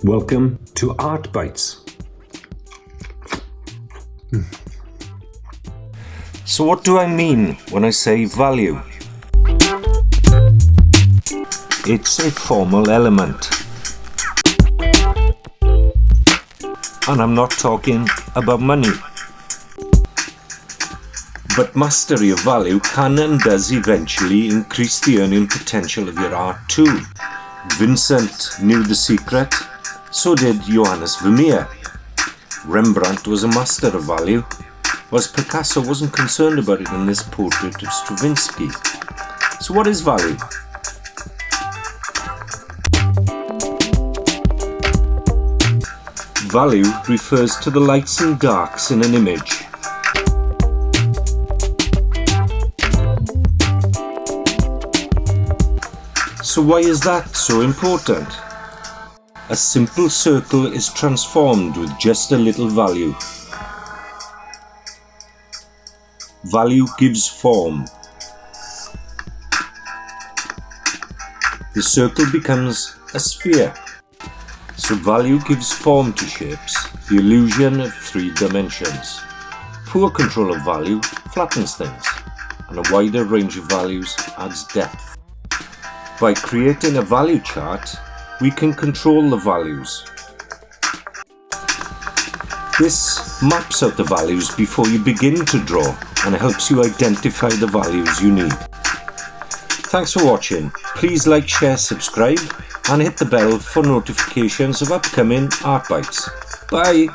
Welcome to Art Bites. So what do I mean when I say value? It's a formal element. And I'm not talking about money. But mastery of value can and does eventually increase the earning potential of your art too. Vincent knew the secret, so did Johannes Vermeer. Rembrandt was a master of value, whilst Picasso wasn't concerned about it in this portrait of Stravinsky. So what is value? Value refers to the lights and darks in an image. So why is that so important? A simple circle is transformed with just a little value. Value gives form. The circle becomes a sphere. So value gives form to shapes, the illusion of 3 dimensions. Poor control of value flattens things, and a wider range of values adds depth. By creating a value chart, we can control the values. This maps out the values before you begin to draw and helps you identify the values you need. Thanks for watching. Please like, share, subscribe and hit the bell for notifications of upcoming Art Bites. Bye!